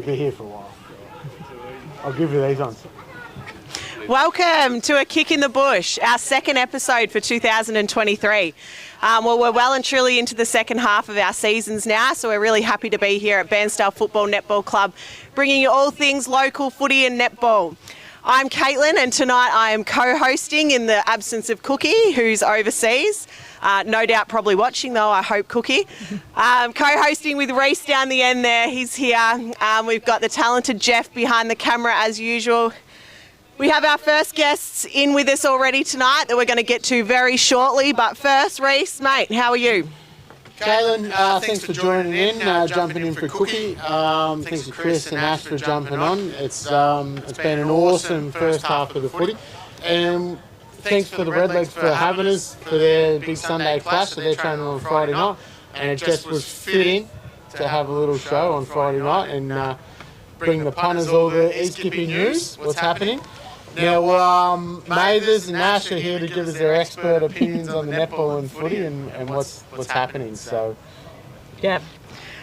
be here for a while. I'll give you these ones. Welcome to A Kick in the Bush, our second episode for 2023. Well, we're well and truly into the second half of our seasons now, so we're really happy to be here at Bairnsdale Football Netball Club, bringing you all things local footy and netball. I'm Caitlin, and tonight I am co-hosting in the absence of Cookie, who's overseas. No doubt probably watching though, I hope, Cookie. Co-hosting with Reese down the end there, he's here. We've got the talented Jeff behind the camera as usual. We have our first guests in with us already tonight that we're going to get to very shortly. But first, Reese, mate, how are you? Caitlin, thanks for joining in, jumping in for Cookie. Thanks to Chris and Ash for jumping on. It's been an awesome first half of the footy. And thanks for the Redlegs for having us for their big Sunday clash. So they're training on Friday night. And it just was fitting to have a little show on Friday night and bring the punters all the e-skipping news, what's happening. Now, Mathers and Ash are here to give us their expert opinions on the netball and footy and what's happening. So, yeah.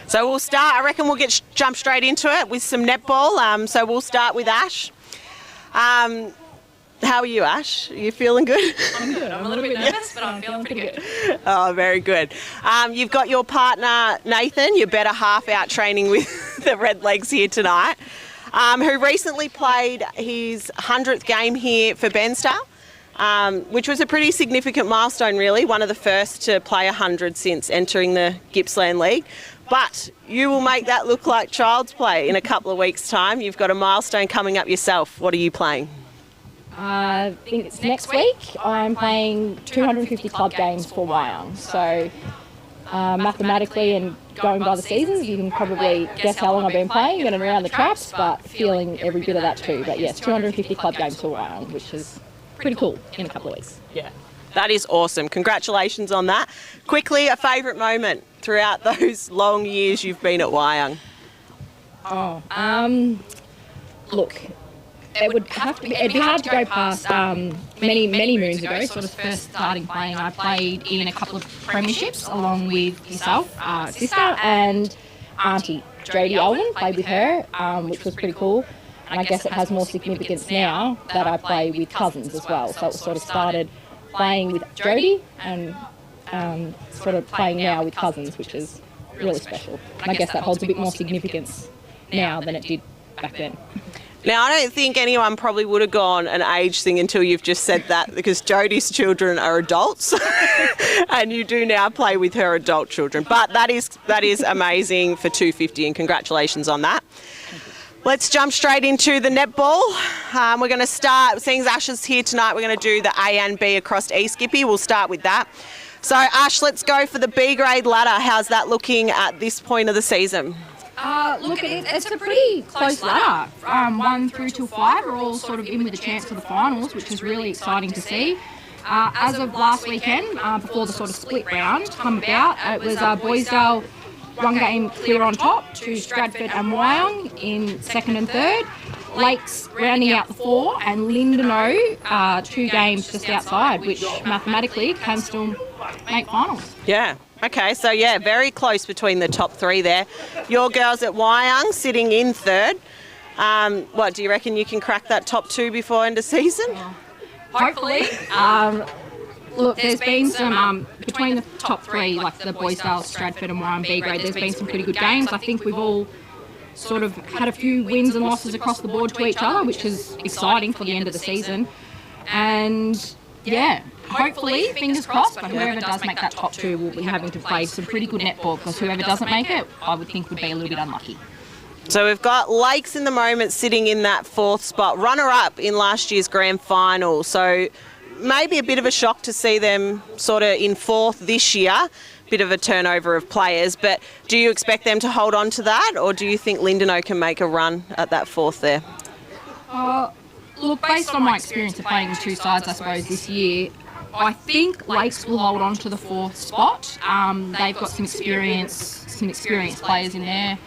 So we'll start. I reckon we'll jump straight into it with some netball. So we'll start with Ash. How are you, Ash? Are you feeling good? I'm good. I'm a little bit nervous, but I'm feeling pretty good. Oh, very good. You've got your partner, Nathan, your better half, out training with the Redlegs here tonight, who recently played his 100th game here for Bairnsdale, which was a pretty significant milestone, really. One of the first to play 100 since entering the Gippsland League. But you will make that look like child's play in a couple of weeks' time. You've got a milestone coming up yourself. What are you playing? I think it's next week. I'm playing 250 club games for Wyong. So mathematically and going by the seasons, you can probably guess how long I've been playing and around the traps, but feeling every bit of that too. But yes, 250 club games for Wyong, which is pretty cool in a couple of weeks. Yeah, that is awesome. Congratulations on that. Quickly, a favourite moment throughout those long years you've been at Wyong? Look, it'd be hard to go past many moons ago, sort of first starting playing. I played in a couple of premierships along with yourself, sister and auntie Jodie Alvin, played with her, which was pretty cool. And I guess it has more significance now that I play with cousins as well. So it sort of started playing with Jodie and sort of playing now with cousins, which is really special. And I guess that holds a bit more significance now than it did back then. Now, I don't think anyone probably would have gone an age thing until you've just said that, because Jodie's children are adults and you do now play with her adult children. But that is amazing for 250, and congratulations on that. Let's jump straight into the netball. We're going to start, seeing as Ash is here tonight, we're going to do the A and B across E-Skippy. We'll start with that. So, Ash, let's go for the B grade ladder. How's that looking at this point of the season? Look, it's a pretty close ladder. 1 through till 5 are all sort of in with a chance for the finals, which is really exciting to see. As of last weekend, before the sort of split round come about, it was Bairnsdale 1 game clear on top to Stratford and Wyong in second and third. Lakes rounding out the 4, and Lindenau 2 games just outside, which mathematically can still make finals. Yeah. Okay, so yeah, very close between the top 3 there. Your girls at Wyong sitting in third. What, do you reckon you can crack that top 2 before end of season? Hopefully. Look, there's been some, between the top 3, like the Bairnsdale, Stratford and Wyong B grade, there's been some pretty good games. I think we've all sort of had a few wins and losses across the board to each other, which is exciting for the end of the season. And yeah, hopefully, fingers crossed, but whoever does make that top 2 will be having to play some pretty good netball, because whoever doesn't make it, I would think would be a little bit unlucky. So we've got Lakes in the moment sitting in that 4th spot, runner-up in last year's grand final. So maybe a bit of a shock to see them sort of in 4th this year. Bit of a turnover of players, but do you expect them to hold on to that, or do you think Lindenau can make a run at that 4th there? Look, based on my experience of playing with 2 sides, I suppose, this year, I think Lakes will hold on to the 4th spot. They've got some experienced players in there.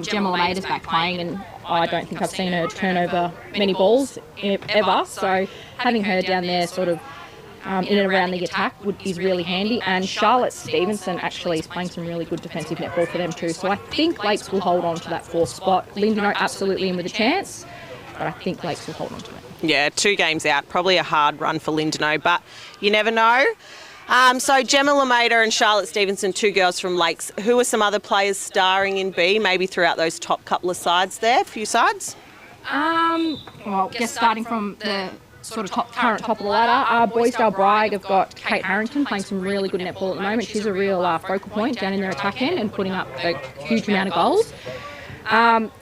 Gemma Lamader's back playing, and I don't think I've seen her turn over many balls ever. So having her down there sort of in and around the attack is really handy. And Charlotte Stevenson actually is playing some really good defensive netball for them too. So I think Lakes will hold on to that 4th spot. Lindenow absolutely in with a chance, but I think Lakes will hold on to it. Yeah, 2 games out. Probably a hard run for Lindenow, but you never know. So Gemma Lemaitre and Charlotte Stevenson, 2 girls from Lakes. Who are some other players starring in B, maybe throughout those top couple of sides there, few sides? Well, guess starting from the sort of current top of the ladder, Bairnsdale Bride have got Kate Harrington playing some really good netball at the moment. She's a real focal point down in their attack end and putting up a huge amount of goals.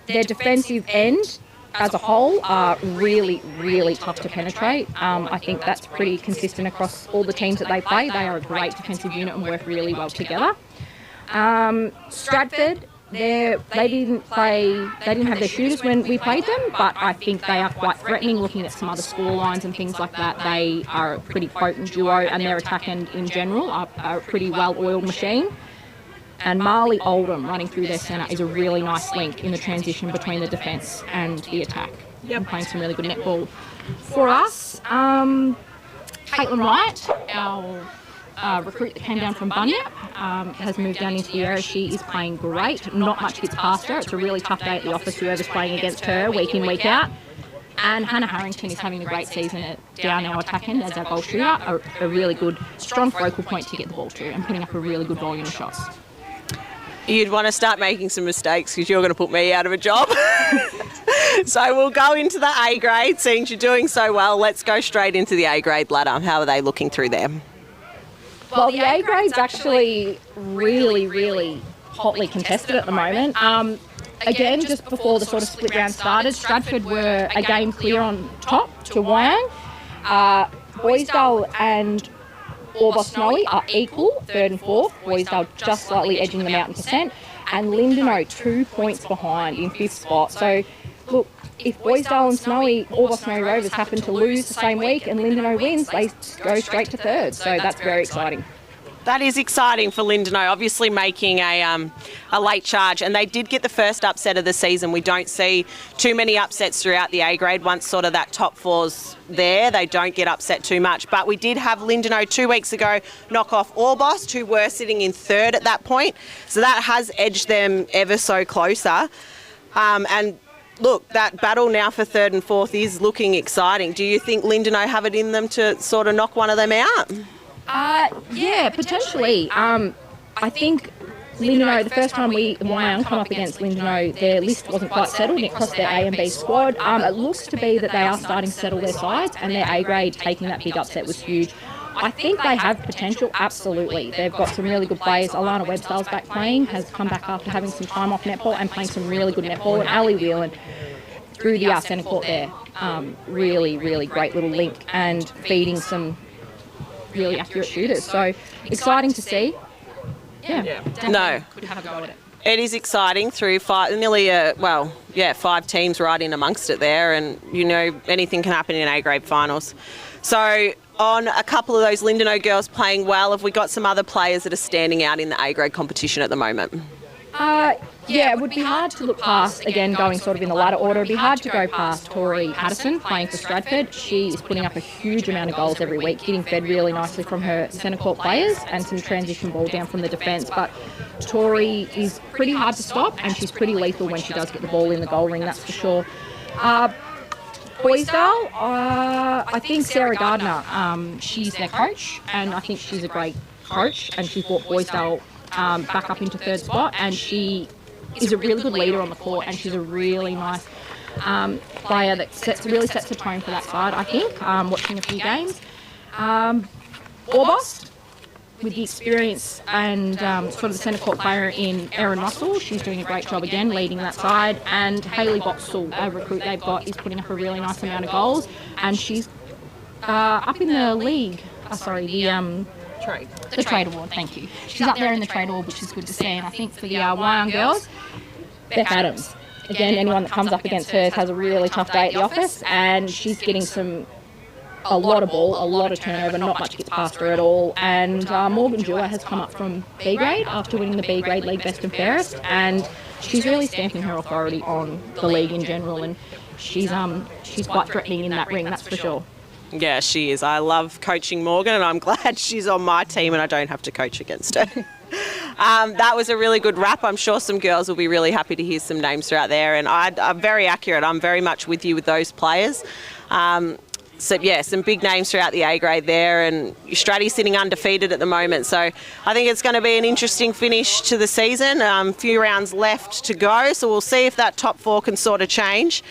Their defensive end as a whole are really, really tough to penetrate. I think that's pretty consistent across all the teams that they play. They are a great defensive unit and work really well together. Stratford, they didn't have their shooters when we played them, but I think they are quite threatening. Looking at some other score lines and things like that, they are a pretty potent duo, and their attack end in general are a pretty well-oiled machine. And Marley Oldham running through their centre is a really nice link in the transition between the defence and the attack. Yep. Playing some really good netball. For us, Caitlin Wright, our recruit that came down from Bunyip, has moved down into the area. She is playing great. Not much gets past her. It's a really tough day at the office, whoever's playing against her week in, week out. And Hannah Harrington is having a great season down our attack end as our goal shooter, a really good, strong focal point to get the ball to and putting up a really good volume of shots. You'd want to start making some mistakes because you're going to put me out of a job. So we'll go into the A grade. Seeing you're doing so well, let's go straight into the A grade ladder. How are they looking through there? Well, the A grade's actually really, really hotly contested at the moment. Again, just before the sort of split round started, Stratford were a game clear on top to Wyong. Bairnsdale and Orbost Snowy are equal, 3rd and 4th. Bairnsdale just slightly edging them out in percent. And Lindenow 2 points behind in 5th spot. So, look, if Bairnsdale and Orbost Snowy Rovers happen to lose the same week and Lindenow wins, they go straight to 3rd. So that's very exciting. That is exciting for Lindenow, obviously making a late charge, and they did get the first upset of the season. We don't see too many upsets throughout the A grade. Once sort of that top 4's there, they don't get upset too much. But we did have Lindenow 2 weeks ago knock off Orbost, who were sitting in 3rd at that point. So that has edged them ever so closer. And look, that battle now for 3rd and 4th is looking exciting. Do you think Lindenow have it in them to sort of knock one of them out? Yeah, potentially. I think Lindenow, the first time Wyong come up against Lindenow, their list wasn't quite settled. It cost their A and B squad. It looks to be that they are starting to settle their sides, and their A grade taking that big upset was huge. I think they have potential, absolutely. They've got some really good players. Alana Webstall's back playing, has come back after having some time off netball and playing some really good netball. And Ali Whelan through the centre court there, really, really great little link and feeding some really accurate shooters. So exciting to see. Yeah. No. Could have a go at it. It is exciting through 5 teams right in amongst it there, and you know anything can happen in A grade finals. So on a couple of those Lindenow girls playing well, have we got some other players that are standing out in the A grade competition at the moment? Yeah, it would be hard to look past, again, going sort of in the ladder order, it'd be hard to go past Tori Addison playing for Stratford. She is putting up a huge amount of goals every week, getting fed really nicely from her centre court players and some transition ball down from the defence. But Tori is pretty hard to stop, and she's pretty lethal when she does get the ball in the goal ring, that's for sure. Bairnsdale, I think Sarah Gardner, she's their coach, and I think she's a great coach, and she's brought Bairnsdale back up into 3rd spot, and she is a really good leader on the court, and she's a really nice player that really sets the tone for that side, I think, watching a few games. Orbost, with the experience and sort of the centre court player in Erin Russell, she's doing a great job again leading that side, and Hayley Boxall, a recruit they've got, is putting up a really nice amount of goals, and she's up in the league, the Trade Award, thank you. She's up there in the Trade Award, which is good to see. And I think for the Wyong girls, Beth Adams. Again, anyone that comes up against her has a really tough day at the office, and she's getting a lot of ball, a lot of turnover, not much gets past her at all. And Morgan Dewar has come up from B grade after winning the B grade league best and fairest, and she's really stamping her authority on the league in general, and she's quite threatening in that ring, that's for sure. Yeah, she is. I love coaching Morgan, and I'm glad she's on my team and I don't have to coach against her. That was a really good wrap. I'm sure some girls will be really happy to hear some names throughout there, and I'm very accurate. I'm very much with you with those players. So, yeah, some big names throughout the A grade there, and Stratty's sitting undefeated at the moment. So I think it's going to be an interesting finish to the season. A few rounds left to go, so we'll see if that top 4 can sort of change.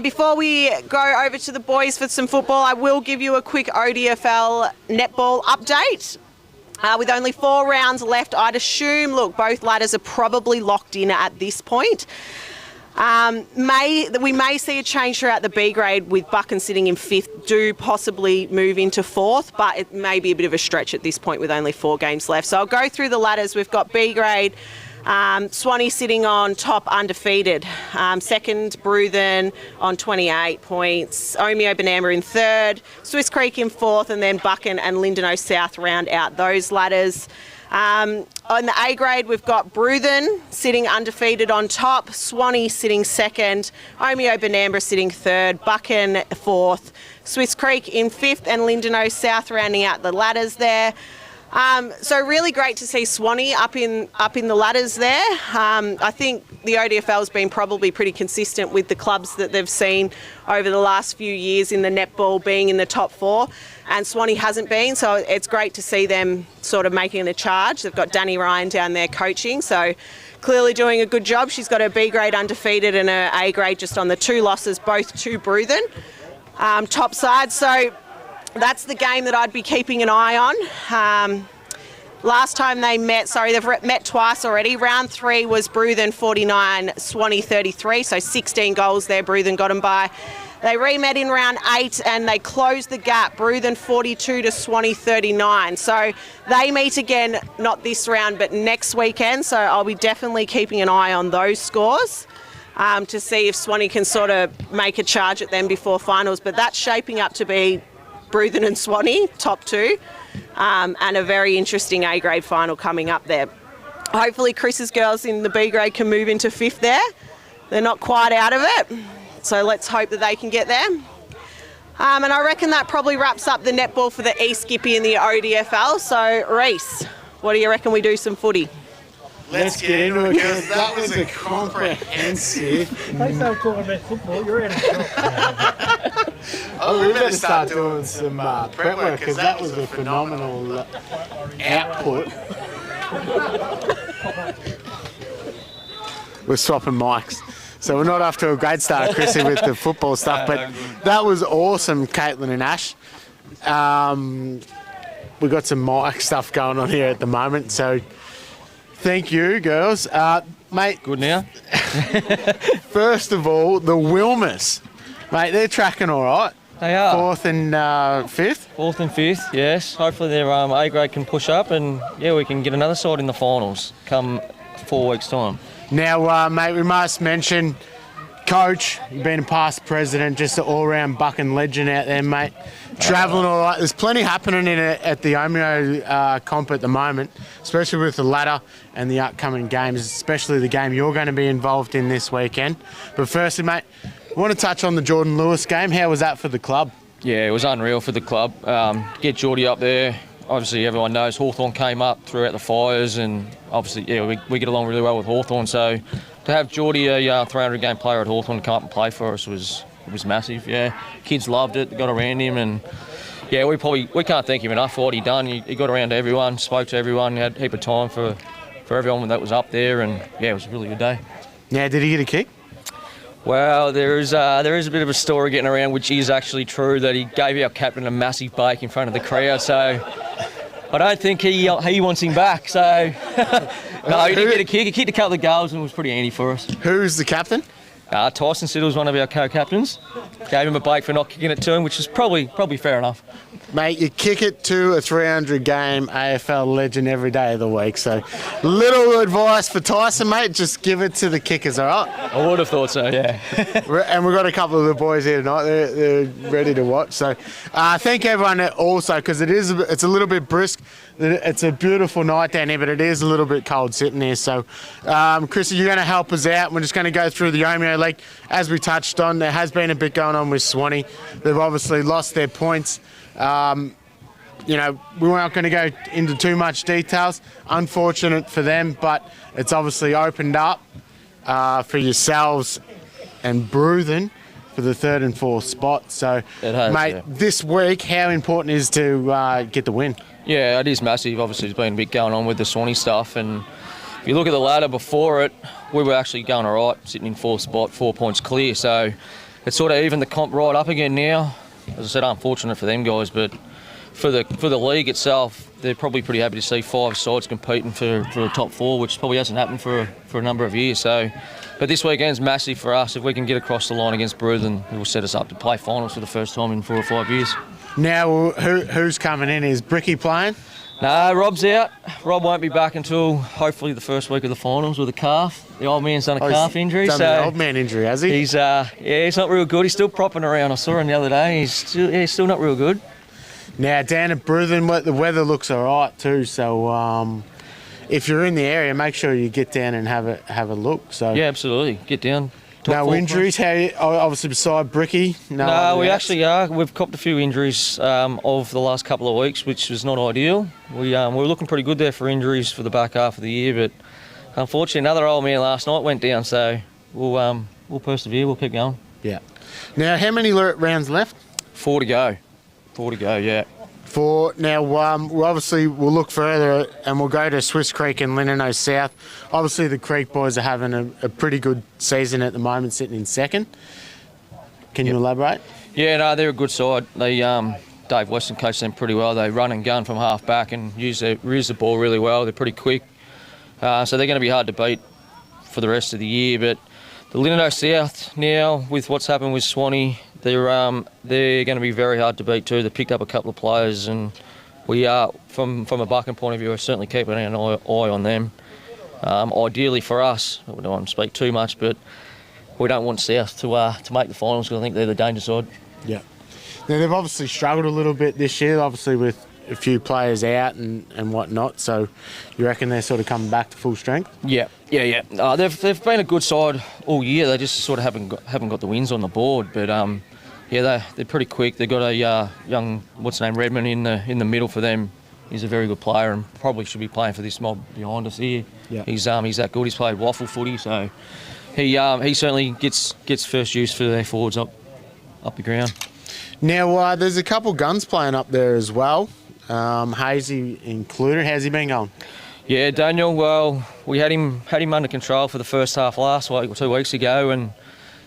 Before we go over to the boys for some football, I will give you a quick ODFL netball update. With only 4 rounds left, I'd assume, look, both ladders are probably locked in at this point. We may see a change throughout the B grade with Buchan sitting in 5th, do possibly move into 4th, but it may be a bit of a stretch at this point with only 4 games left. So I'll go through the ladders. We've got B grade, Swanee sitting on top undefeated. Second, Bruthen on 28 points. Omeo Banamba in 3rd, Swiss Creek in 4th, and then Buchan and Lindenow South round out those ladders. On the A grade, we've got Bruthen sitting undefeated on top, Swanee sitting 2nd, Omeo Banamba sitting 3rd, Buchan 4th, Swiss Creek in 5th, and Lindenow South rounding out the ladders there. So really great to see Swanee up in the ladders there. I think the ODFL has been probably pretty consistent with the clubs that they've seen over the last few years in the netball being in the top 4, and Swanee hasn't been, so it's great to see them sort of making a charge. They've got Danny Ryan down there coaching, so clearly doing a good job. She's got her B grade undefeated and her A grade just on the 2 losses, both to Bruthen, top side. So that's the game that I'd be keeping an eye on. Last time they met, they've met twice already. Round 3 was Bruthen 49, Swanee 33, so 16 goals there Bruthen got them by. They re-met in round 8 and they closed the gap, Bruthen 42 to Swanee 39. So they meet again, not this round, but next weekend. So I'll be definitely keeping an eye on those scores to see if Swanee can sort of make a charge at them before finals. But that's shaping up to be Bruthen and Swanee, top 2, and a very interesting A grade final coming up there. Hopefully Chris's girls in the B grade can move into 5th there. They're not quite out of it, so let's hope that they can get there. And I reckon that probably wraps up the netball for the East Skippy and the ODFL. So Reese, what do you reckon we do some footy? Let's get into it, because that was a comprehensive... They start talking about football, you're out of shop. We better start doing some prep work, because that was a phenomenal output. We're swapping mics. So we're not off to a great start, Chrissy, with the football stuff, but that was awesome, Caitlin and Ash. We've got some mic stuff going on here at the moment, so thank you, girls. Mate. Good now. First of all, the Wilmers. Mate, they're tracking all right. They are. 4th and 5th? 4th and 5th, yes. Hopefully their A grade can push up and, yeah, we can get another side in the finals come 4 weeks' time. Now, mate, we must mention Coach, you've been a past president, just an all-round Buchan legend out there, mate. Travelling all right. There's plenty happening in it at the Omeo comp at the moment, especially with the ladder and the upcoming games, especially the game you're going to be involved in this weekend. But firstly, mate, I want to touch on the Jordan Lewis game. How was that for the club? Yeah, it was unreal for the club. Get Geordie up there. Obviously, everyone knows Hawthorn came up throughout the fires, and obviously, yeah, we get along really well with Hawthorn. So to have Geordie, a 300-game player at Hawthorn, come up and play for us was massive. Yeah, kids loved it. They got around him, and yeah, we can't thank him enough for what he done. He got around to everyone, spoke to everyone, had a heap of time for everyone that was up there, and yeah, it was a really good day. Yeah, did he get a kick? Well, there is a bit of a story getting around, which is actually true, that he gave our captain a massive bake in front of the crowd. So I don't think he wants him back. So no, he didn't get a kick. He kicked a couple of goals and was pretty handy for us. Who's the captain? Tyson Siddle was one of our co-captains. Gave him a bake for not kicking it to him, which is probably fair enough. Mate, you kick it to a 300-game AFL legend every day of the week. So little advice for Tyson, mate. Just give it to the kickers, all right? I would have thought so, yeah. And we've got a couple of the boys here tonight. They're ready to watch. So thank everyone also, because it's a little bit brisk. It's a beautiful night down here, but it is a little bit cold sitting there. So, Chrissy, you're going to help us out. We're just going to go through the Omeo League. As we touched on, there has been a bit going on with Swanee. They've obviously lost their points. You know, we weren't going to go into too much details. Unfortunate for them, but it's obviously opened up for yourselves and Bruthen for the 3rd and 4th spot. So, mate, this week, how important is to get the win? Yeah, it is massive. Obviously, there's been a bit going on with the Swanee stuff, and if you look at the ladder before it, we were actually going all right, sitting in 4th spot, 4 points clear. So it's sort of evened the comp right up again now. As I said, unfortunate for them guys, but for the league itself, they're probably pretty happy to see 5 sides competing for a top 4, which probably hasn't happened for a number of years. So, but this weekend's massive for us. If we can get across the line against Bruthen, it will set us up to play finals for the first time in 4 or 5 years. Now, who's coming in? Is Bricky playing? No, Rob's out. Rob won't be back until hopefully the first week of the finals with a calf. The old man's done a calf injury. Done an old man injury, has he? He's he's not real good. He's still propping around. I saw him the other day. He's still not real good. Now, down at Bruthen, the weather looks all right too. So, if you're in the area, make sure you get down and have a look. So yeah, absolutely. Get down. No injuries? Obviously, beside Bricky? No, we actually are. We've copped a few injuries of the last couple of weeks, which was not ideal. We were looking pretty good there for injuries for the back half of the year, but unfortunately, another old man last night went down. So we'll persevere. We'll keep going. Yeah. Now, how many rounds left? 4 to go. 4 to go. Yeah. 4. Now, we'll look further and we'll go to Swiss Creek and Linnano South. Obviously, the Creek boys are having a pretty good season at the moment, sitting in 2nd. Can you elaborate? Yeah, no, they're a good side. They Dave Weston coached them pretty well. They run and gun from half back and use the ball really well. They're pretty quick. So they're going to be hard to beat for the rest of the year. But the Linnano South now, with what's happened with Swanee, they're going to be very hard to beat too. They picked up a couple of players, and we are, from a Buchan point of view, we're certainly keeping an eye on them. Ideally for us, I don't want to speak too much, but we don't want South to make the finals because I think they're the danger side. Yeah. Now they've obviously struggled a little bit this year, obviously with a few players out and whatnot. So you reckon they're sort of coming back to full strength? Yeah. They've been a good side all year. They just sort of haven't got the wins on the board, but. Yeah, they're pretty quick. They've got a young, Redmond in the middle for them. He's a very good player and probably should be playing for this mob behind us here. Yeah. He's that good. He's played waffle footy, so he certainly gets first use for their forwards up the ground. Now there's a couple guns playing up there as well. Hazy included. How's he been going? Yeah, Daniel. Well, we had him under control for the first half last week or 2 weeks ago, and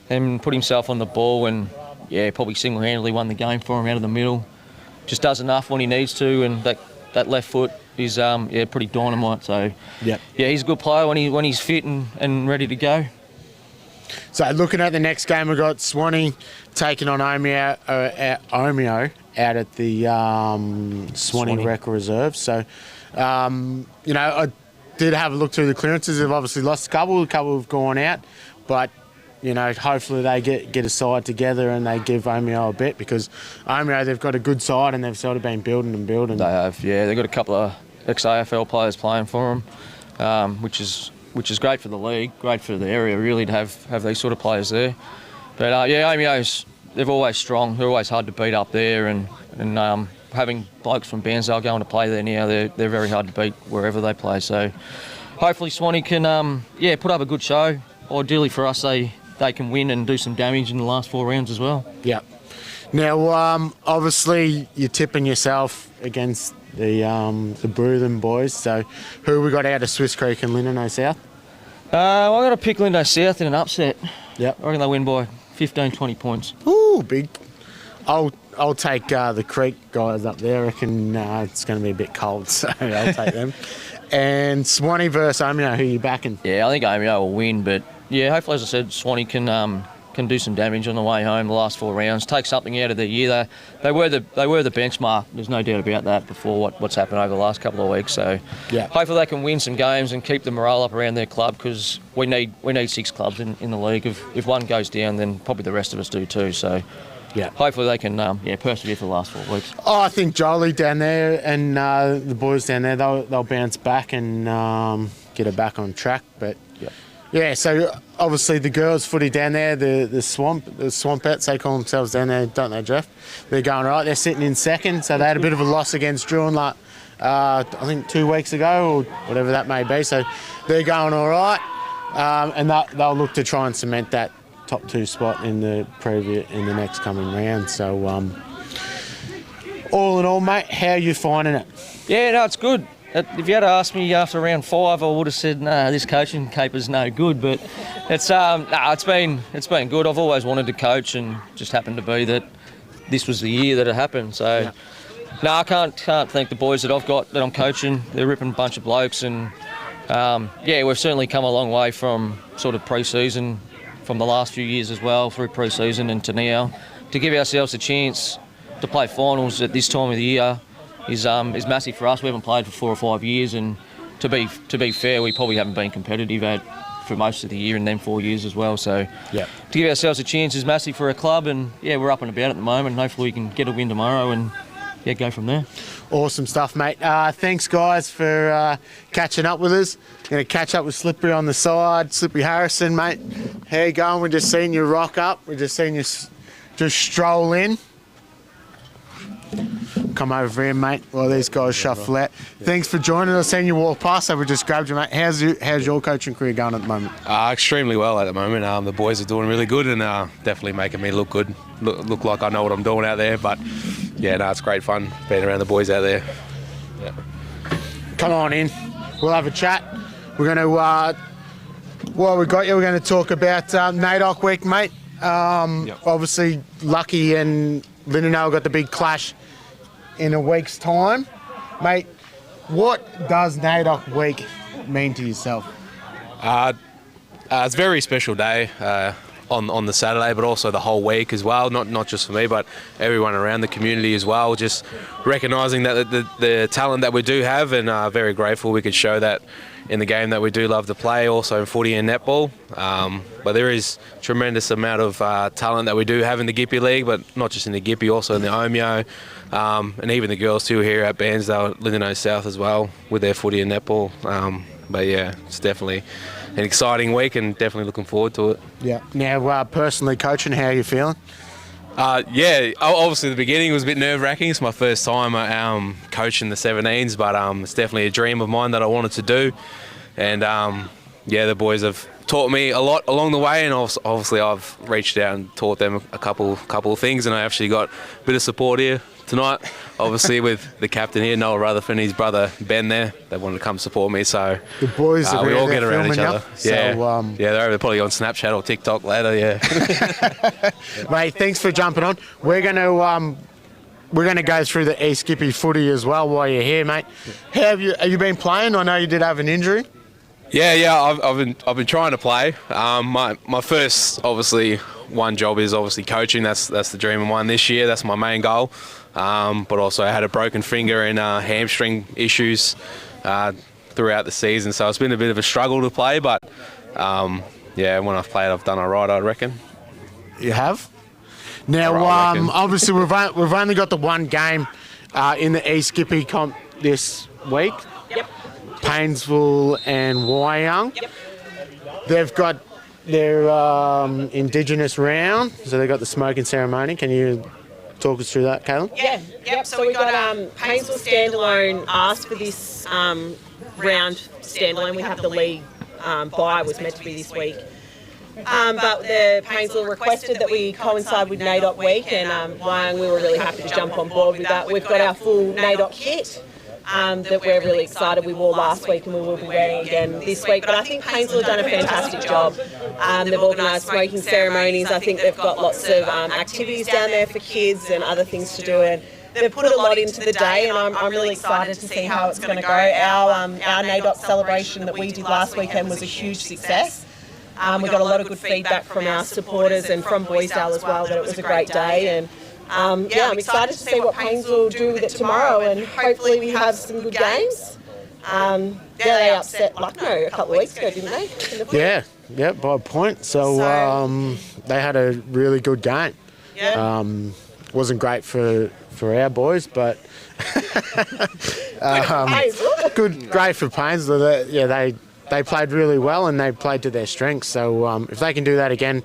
then put himself on the ball and. Yeah, probably single-handedly won the game for him out of the middle. Just does enough when he needs to, and that left foot is pretty dynamite. So yeah, he's a good player when he's fit and ready to go. So looking at the next game, we've got Swanee taking on Omeo out at the Swanee Rec Reserve. So I did have a look through the clearances. They've obviously lost a couple have gone out, but. Hopefully they get a side together and they give Omeo a bet because Omeo, they've got a good side and they've sort of been building. They have, yeah. They've got a couple of ex-AFL players playing for them, which is great for the league, great for the area really to have these sort of players there. But Omeo's, they're always strong. They're always hard to beat up there and having blokes from Bairnsdale going to play there now, they're very hard to beat wherever they play. So hopefully Swanee can put up a good show. Ideally for us, they can win and do some damage in the last 4 rounds as well. Yeah. Now, obviously, you're tipping yourself against the Bruthen boys. So, who we got out of Swiss Creek and Linnano South? I'm going to pick Linnano South in an upset. Yep. I reckon they win by 15, 20 points. Ooh, big. I'll take the Creek guys up there. I reckon it's going to be a bit cold, so I'll take them. And Swanee versus Omeo, who are you backing? Yeah, I think Omeo will win, but yeah, hopefully, as I said, Swanee can do some damage on the way home the last 4 rounds, take something out of the year. They were the benchmark. There's no doubt about that before what's happened over the last couple of weeks. So yeah, hopefully they can win some games and keep the morale up around their club because we need 6 clubs in the league. If one goes down, then probably the rest of us do too. So Yeah. hopefully they can persevere for the last 4 weeks. Oh, I think Jolie down there and the boys down there, they'll bounce back and get it back on track. But yeah, so obviously the girls' footy down there, the Swampettes, they call themselves down there, don't they, Jeff? They're going right. They're sitting in second, so they had a bit of a loss against Druin, I think 2 weeks ago or whatever that may be. So they're going all right, and they'll look to try and cement that top 2 spot in the next coming round. So all in all, mate, how are you finding it? Yeah, no, it's good. If you had asked me after round 5, I would have said, "Nah, this coaching caper's no good." But it's been good. I've always wanted to coach, and just happened to be that this was the year that it happened. So, no, I can't thank the boys that I've got that I'm coaching. They're a ripping bunch of blokes, and we've certainly come a long way from sort of pre-season, from the last few years as well, through pre-season and to now, to give ourselves a chance to play finals at this time of the year is massive for us. We haven't played for 4 or 5 years, and to be fair, we probably haven't been competitive for most of the year and then 4 years as well. So to give ourselves a chance is massive for a club, and we're up and about at the moment. And hopefully we can get a win tomorrow and go from there. Awesome stuff, mate. Thanks, guys, for catching up with us. Going to catch up with Slippery on the side. Slippery Harrison, mate. How you going? We're just seeing you rock up. We're just seeing you just stroll in. Come over here, mate, while these guys shuffle out. Thanks for joining us. Seeing you walk past, so we just grabbed you, mate. How's your coaching career going at the moment? Extremely well at the moment. The boys are doing really good and definitely making me look good. Look like I know what I'm doing out there. But, it's great fun being around the boys out there. Yeah. Come on in. We'll have a chat. We're going to, while we got you, we're going to talk about NAIDOC week, mate. Obviously, Lucky and Lindenau got the big clash in a week's time. Mate, what does NAIDOC week mean to yourself? It's a very special day on the Saturday, but also the whole week as well. Not just for me, but everyone around the community as well. Just recognising that the talent that we do have, and very grateful we could show that in the game that we do love to play, also in footy and netball. But there is tremendous amount of talent that we do have in the Gippy League, but not just in the Gippy, also in the Omeo, and even the girls too here at Bairnsdale, Lindenau South as well, with their footy and netball. But it's definitely an exciting week and definitely looking forward to it. Yeah. Now, personally coaching, how are you feeling? Obviously the beginning was a bit nerve-wracking. It's my first time coaching the 17s, but it's definitely a dream of mine that I wanted to do. And the boys have taught me a lot along the way, and obviously I've reached out and taught them a couple of things, and I actually got a bit of support here tonight, obviously with the captain here, Noel Rutherford, and his brother Ben there. They wanted to come support me, so the boys are we all get around each other. So, they're probably on Snapchat or TikTok later. Mate, thanks for jumping on. We're gonna go through the East Gippy footy as well while you're here, mate. Have you been playing? I know you did have an injury. I've been trying to play. My first obviously one job is obviously coaching. That's the dream of mine this year. That's my main goal. But also I had a broken finger and hamstring issues throughout the season, so it's been a bit of a struggle to play. But when I've played, I've done all right, I reckon. You have. Now, obviously we've only got the one game in the East Gippy comp this week. Yep. Painesville and Wyong. Yep. They've got their Indigenous round, so they've got the smoking ceremony. Can you talk us through that, Caitlin? Yeah. Yep. So we got Painesville standalone asked for this round standalone. We have the league bye was meant to be this week. But the Painesville requested that we coincide with NAIDOC week, and Wyong, we were really happy to jump on board with that. We've got our full NAIDOC kit that we're really excited. We wore last week and we will be wearing again this week. But I think Painesville have done a fantastic job. They've organised smoking ceremonies. I think they've got lots of activities down there for kids and other things to do. And they've put a lot into the day, and I'm really excited to see how it's going to go. Our NAIDOC celebration that we did last weekend was a huge success. We got a lot of good feedback from our supporters and from Bairnsdale as well that it was a great day. And I'm excited to see what Painesville do with it tomorrow, and hopefully we have some good games. They upset Lucknow a couple of weeks ago, didn't they? Yeah, by a point. So they had a really good game. Yeah. Wasn't great for our boys, but great for Bairnsdale. They played really well and they played to their strengths. So if they can do that again,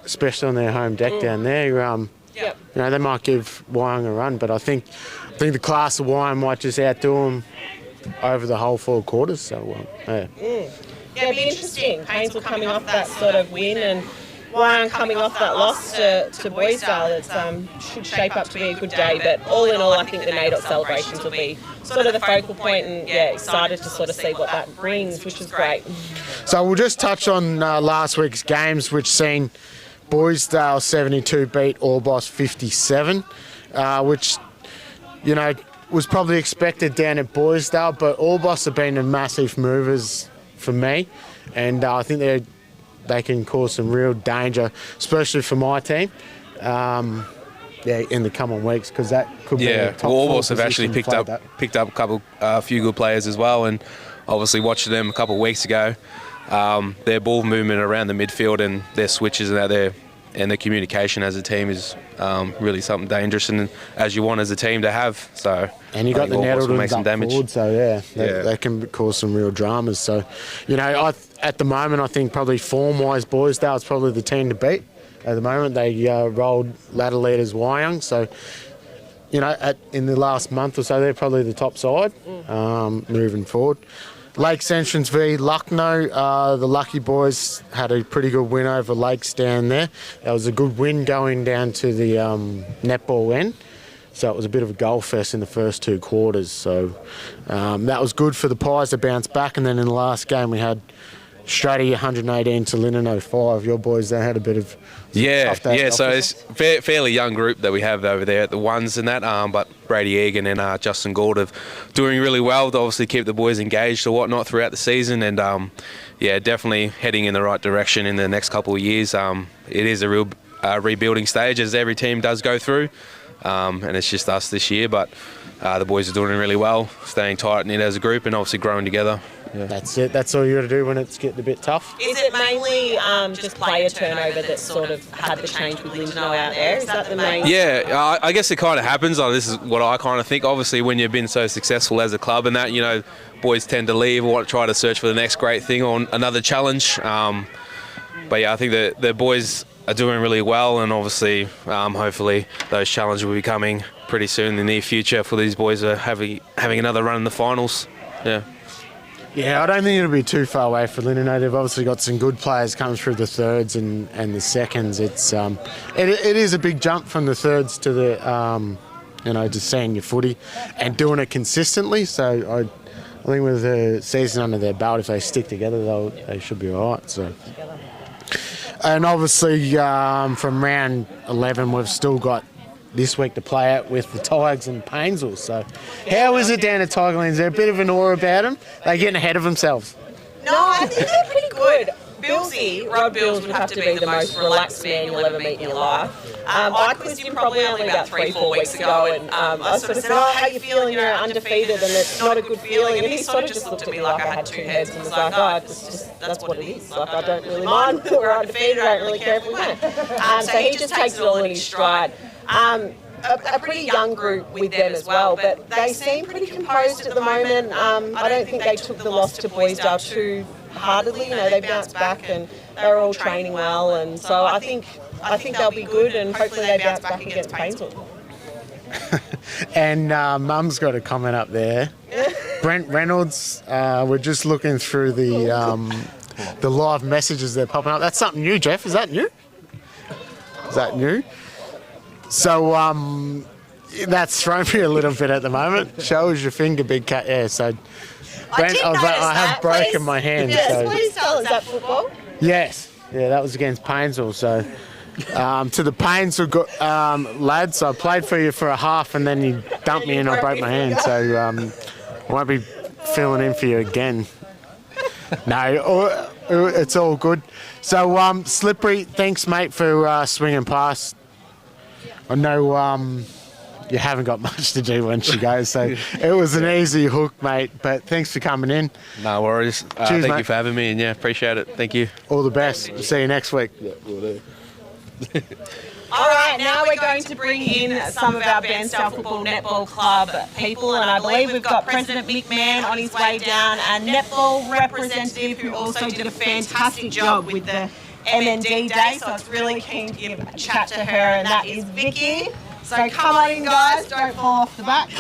especially on their home deck down there, they might give Wyong a run. But I think the class of Wyong might just outdo them over the whole 4 quarters. So yeah. Yeah, it'd be interesting. Bairnsdale coming off that sort of win and Wyong coming off that loss to Bairnsdale. It should shape up to be a good day. But all in all, I think the NAIDOT celebrations will be sort of the focal point, and excited to sort of see what that brings, which is great. So we'll just touch on last week's games, which seen Bairnsdale 72 beat Orbost 57, which was probably expected down at Bairnsdale, but Orbost have been massive movers for me, and I think they can cause some real danger, especially for my team. In the coming weeks, because that could be a top 4 Orbost have actually picked up a few good players as well, and obviously watching them a couple of weeks ago, their ball movement around the midfield and their switches and their communication as a team is really something dangerous and as you want as a team to have. So and you got the Nettletons up damage forward, so they can cause some real dramas. So at the moment I think probably form-wise Bairnsdale is probably the team to beat. At the moment, they rolled ladder leaders Wyong, so in the last month or so, they're probably the top side moving forward. Lakes Entrance v Lucknow, the Lucky Boys had a pretty good win over Lakes down there. That was a good win going down to the netball end, so it was a bit of a goal fest in the first 2 quarters. So that was good for the Pies to bounce back, and then in the last game we had Strady 118 to Linden 05. Your boys, they had a bit of tough day. So it's fairly young group that we have over there at the ones and that. But Brady Egan and Justin Gould are doing really well to obviously keep the boys engaged or whatnot throughout the season, and definitely heading in the right direction in the next couple of years. It is a real rebuilding stage as every team does go through, and it's just us this year. But the boys are doing really well, staying tight knit as a group, and obviously growing together. Yeah. That's it. That's all you got to do when it's getting a bit tough. Is it mainly just player turnover that sort of had the change with Linden out there? Is that the main? Yeah, I guess it kind of happens. This is what I kind of think. Obviously, when you've been so successful as a club and that, boys tend to leave or try to search for the next great thing or another challenge. But I think the boys are doing really well, and obviously, hopefully, those challenges will be coming pretty soon in the near future for these boys are having another run in the finals. Yeah. Yeah, I don't think it'll be too far away for Linden. They've obviously got some good players coming through the thirds and the seconds. It is a big jump from the thirds to the to senior footy and doing it consistently. So I think with the season under their belt, if they stick together, they should be all right. So. And obviously from round 11, we've still got this week to play out with the Tigers and Bairnsdale. So how is it down at Tigerland? Is there a bit of an awe about them? They're getting ahead of themselves. No, I think they're pretty good. Rod Bills would have to be the most relaxed man you'll ever meet in your life. I quizzed him probably only about 3-4 weeks ago, and I sort of said, how are you feeling? You're undefeated and it's not a good feeling. And he sort of just looked at me like I had 2 heads and was like, that's what it is. Like, I don't really mind that we're undefeated. I don't really care if we win. So he just takes it all in his stride. A pretty young group with them as well, but they seem pretty composed at the moment. I don't think they took the loss to Bairnsdale too heartedly. They bounced back and they were all training well, and so I think they'll be good, and hopefully they bounce back against Bairnsdale. And Mum's got a comment up there. Brent Reynolds, we're just looking through the live messages that are popping up. That's something new, Jeff. Is that new? So that's thrown me a little bit at the moment. Show us your finger, big cat. Yeah, so Brent, I have broken my hand. Yes, so. Please tell us, that football? Yes. Yeah, that was against Bairnsdale. So to the Bairnsdale lads, I played for you for a half and then you dumped me and I broke my hand. So I won't be filling in for you again. No, it's all good. So Slippery, thanks, mate, for swinging past. I know you haven't got much to do once you go, so it was an easy hook, mate. But thanks for coming in. No worries. Cheers, thank you for having me, and appreciate it. Thank you. All the best. See you next week. Yeah, will do. All right, now we're going to bring in some of our Bairnsdale Football Netball Club people, and I believe we've got President Mick Mann on his way down, a netball representative who also did a fantastic job with the MND Day, so it's really keen to give a chat to her, and that is Vicky. So come on in, guys, don't fall off the back.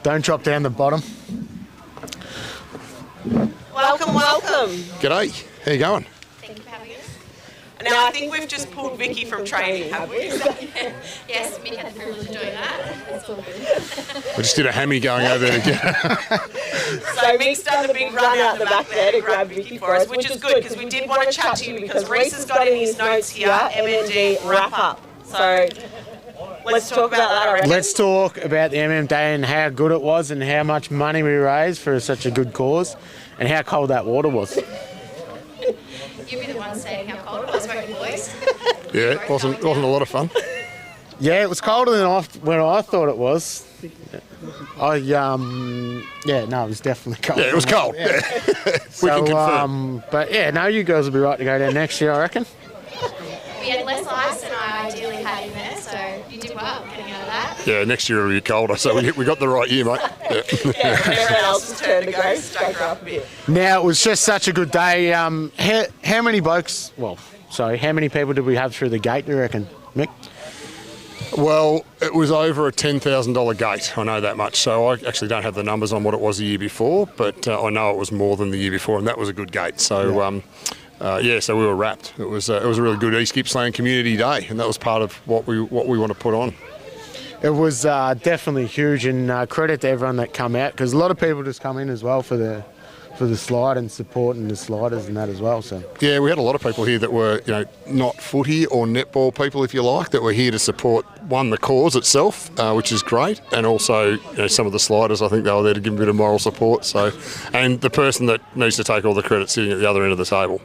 Don't drop down the bottom. Welcome, welcome. G'day, how you going? Thank you for having us. Now, I think we've just pulled Vicky from training, have we? Yes, Mick had the privilege of doing that. It's all good. We just did a hammy going over there again. So Mick's done a big run out the back there to grab Vicky for us, which is good because we did want to chat to you because Reese has got in his notes here, MND wrap up. So let's talk about that, I reckon. Let's talk about the MM Day and how good it was and how much money we raised for such a good cause and how cold that water was. You'll be the one saying how cold it was, won't you, boys? Yeah, it wasn't a lot of fun. Yeah, it was colder than when I thought it was. It was definitely cold. Yeah, it was cold. Yeah. We can confirm. But yeah, no, you girls will be right to go down next year, I reckon. We had less ice than I ideally had in there, so you did well getting out of that. Yeah, next year it'll be colder, so we got the right year, mate. Yeah. Everyone else's turn to go, stoke her up a bit. Now, it was just such a good day. How many how many people did we have through the gate, do you reckon, Mick? Well, it was over a $10,000 gate, I know that much. So I actually don't have the numbers on what it was the year before, but I know it was more than the year before, and that was a good gate. So, so we were wrapped. It was a really good East Gippsland Community Day, and that was part of what we want to put on. It was definitely huge, and credit to everyone that come out, because a lot of people just come in as well for the slide and supporting the sliders and that as well. So yeah, we had a lot of people here that were not footy or netball people, if you like, that were here to support the cause itself, which is great, and also some of the sliders. I think they were there to give a bit of moral support. So, and the person that needs to take all the credit sitting at the other end of the table.